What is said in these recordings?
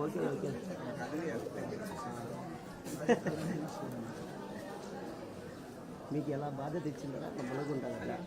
Okay okay మీకు ఎలా బాధ్యత ఇచ్చిందో అట్లా మనకుంటుంది అట్లా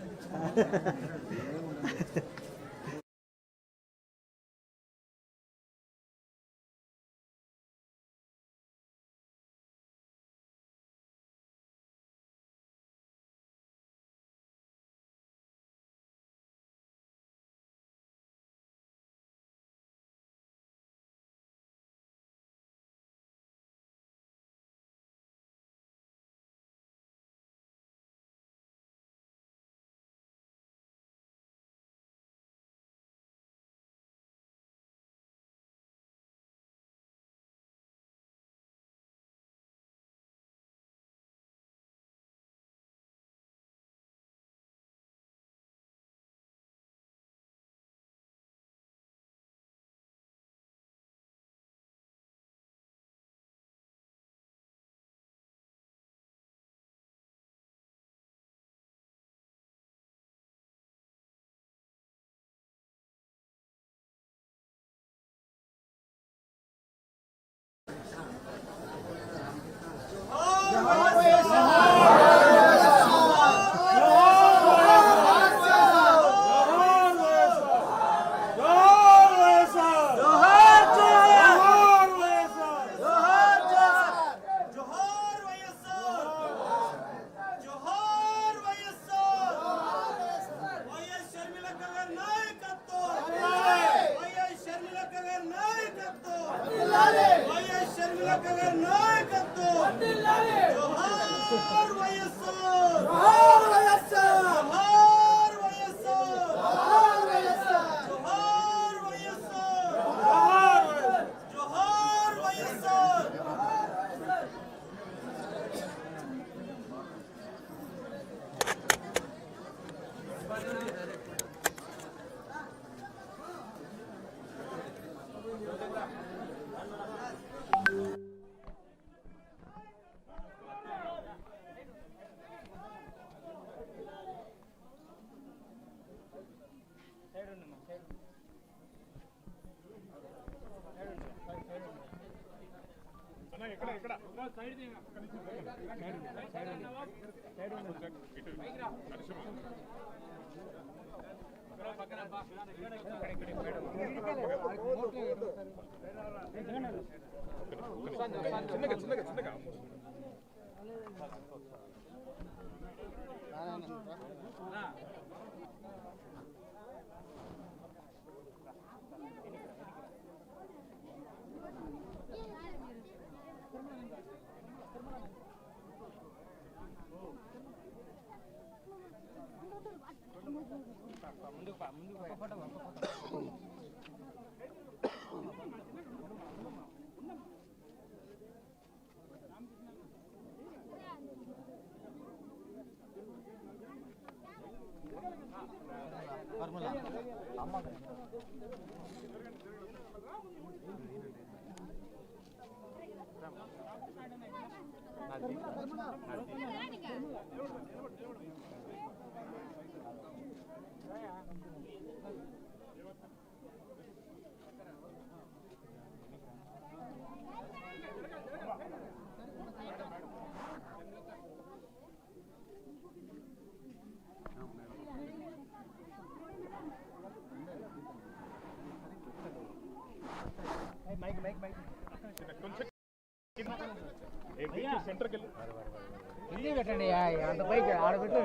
పెట్టండి అంత పైకి ఆడబెట్టు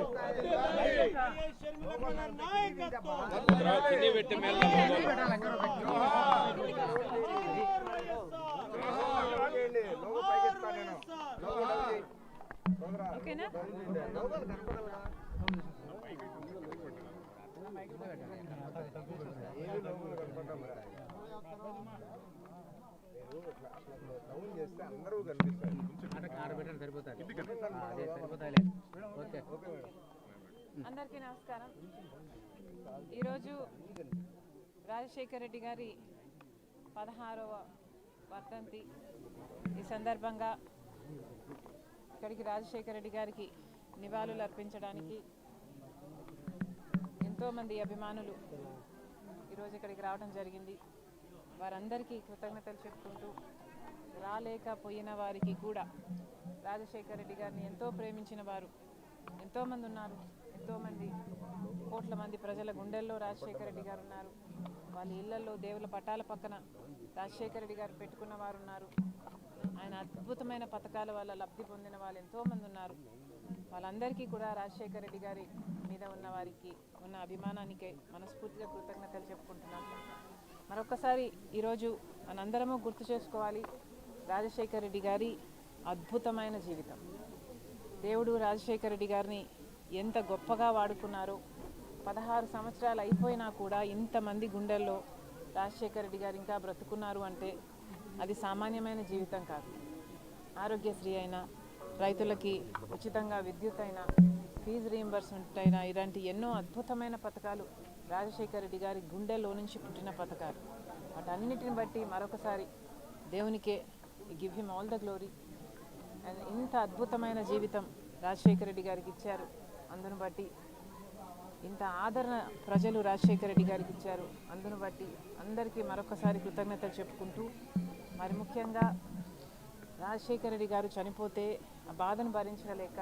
ఓకేనా అందరూ కనిపిస్తారు ఆడబెట్టండి సరిపోతాయి అదే సరిపోతాయిలే ఓకే అందరికీ నమస్కారం. ఈరోజు రాజశేఖర రెడ్డి గారి 16వ వర్ధంతి. ఈ సందర్భంగా ఇక్కడికి రాజశేఖర రెడ్డి గారికి నివాళులు అర్పించడానికి ఎంతోమంది అభిమానులు ఈరోజు ఇక్కడికి రావడం జరిగింది. వారందరికీ కృతజ్ఞతలు చెప్పుకుంటూ రాలేకపోయిన వారికి కూడా రాజశేఖర రెడ్డి గారిని ఎంతో ప్రేమించిన వారు ఎంతోమంది ఉన్నారు. ఎంతోమంది కోట్ల మంది ప్రజల గుండెల్లో రాజశేఖర రెడ్డి గారు ఉన్నారు. వాళ్ళ ఇళ్లలో దేవుల పటాల పక్కన రాజశేఖర రెడ్డి గారు పెట్టుకున్న వారు ఉన్నారు. ఆయన అద్భుతమైన పథకాల వల్ల లబ్ధి పొందిన వాళ్ళు ఎంతోమంది ఉన్నారు. వాళ్ళందరికీ కూడా రాజశేఖర రెడ్డి గారి మీద ఉన్న వారికి ఉన్న అభిమానానికే మనస్ఫూర్తిగా కృతజ్ఞతలు చెప్పుకుంటున్నాం. మరొకసారి ఈరోజు మనందరము గుర్తు చేసుకోవాలి రాజశేఖర రెడ్డి గారి అద్భుతమైన జీవితం. దేవుడు రాజశేఖర రెడ్డి గారిని ఎంత గొప్పగా వాడుకున్నారో. 16 సంవత్సరాలు అయిపోయినా కూడా ఇంతమంది గుండెల్లో రాజశేఖర రెడ్డి గారు ఇంకా బ్రతుకున్నారు అంటే అది సామాన్యమైన జీవితం కాదు. ఆరోగ్యశ్రీ అయినా, రైతులకి ఉచితంగా విద్యుత్ అయినా, ఫీజు రీయింబర్స్మెంట్ అయినా, ఇలాంటి ఎన్నో అద్భుతమైన పథకాలు రాజశేఖర రెడ్డి గారి గుండెల్లో నుంచి పుట్టిన పథకాలు. వాటన్నిటిని బట్టి మరొకసారి దేవునికే give him all the glory. And ఇంత అద్భుతమైన జీవితం రాజశేఖర రెడ్డి గారికి ఇచ్చారు. అందును బట్టి ఇంత ఆదరణ ప్రజలు రాజశేఖర రెడ్డి గారికి ఇచ్చారు. అందును బట్టి అందరికీ మరొకసారి కృతజ్ఞతలు చెప్పుకుంటూ, మరి ముఖ్యంగా రాజశేఖర రెడ్డి గారు చనిపోతే ఆ బాధను భరించలేక,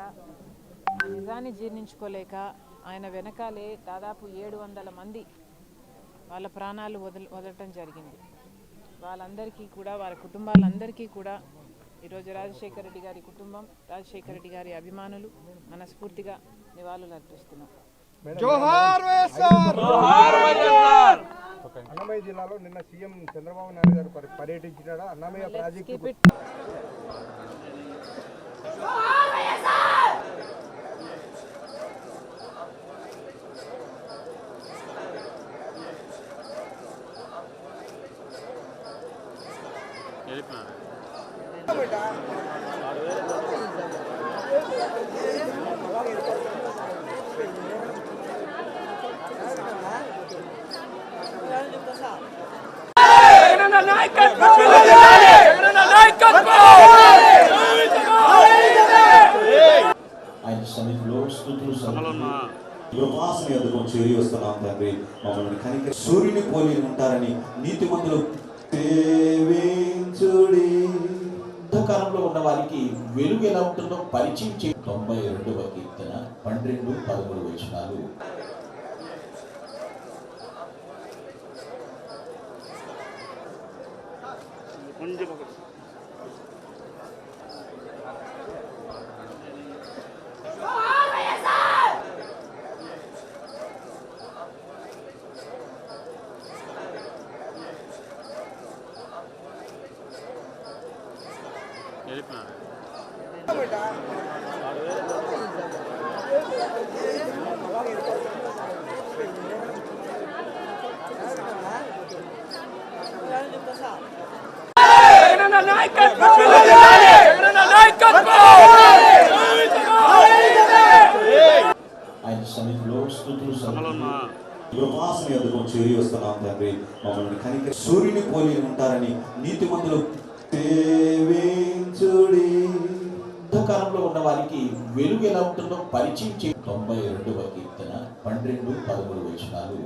ఆ నిజాన్ని జీర్ణించుకోలేక ఆయన వెనకాలే దాదాపు 700 మంది వాళ్ళ ప్రాణాలు వదలటం జరిగింది. వాళ్ళందరికీ కూడా, వారి కుటుంబాలందరికీ కూడా ఈరోజు రాజశేఖర రెడ్డి గారి కుటుంబం, రాజశేఖర రెడ్డి గారి అభిమానులు మనస్ఫూర్తిగా నివాళులు అర్పిస్తున్నాం. అన్నమయ్య జిల్లాలో నిన్న సీఎం చంద్రబాబు నాయుడు గారు పర్యటించినాడు. అన్నమయ్య ప్రాజెక్టు ఆయన సన్నిధిలో స్తుతులు కృపాసన ఎదుగు చేరి వస్తున్నాం తండ్రి. మమ్మల్ని కనిక సూర్యుని పోలి ఉంటారని నీతిమంతులు సేవించుడి. అంధకారంలో ఉన్న వారికి వెలుగు ఎలా ఉంటుందో పరిచయం చే 92వ కీర్తన 12-13 వచనాలు. ఆయన సన్నిధిలో స్తుతులు కృపాసన ఎదుగు చేరి వస్తున్నాం తండ్రి. మమ్మల్ని కనిక సూర్యుని పోలి ఉంటారని నీతిమంతులు సేవించుడి. అంధకారంలో ఉన్న వారికి వెలుగు ఎలా ఉంటుందో పరిచయం చే 92వ కీర్తన 12-13 వచనాలు.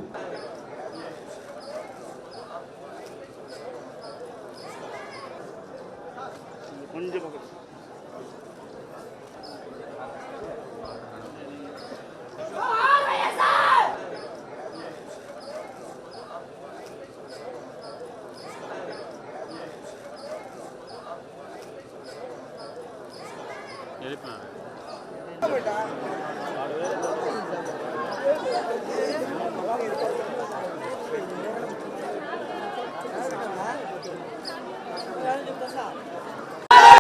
బేటా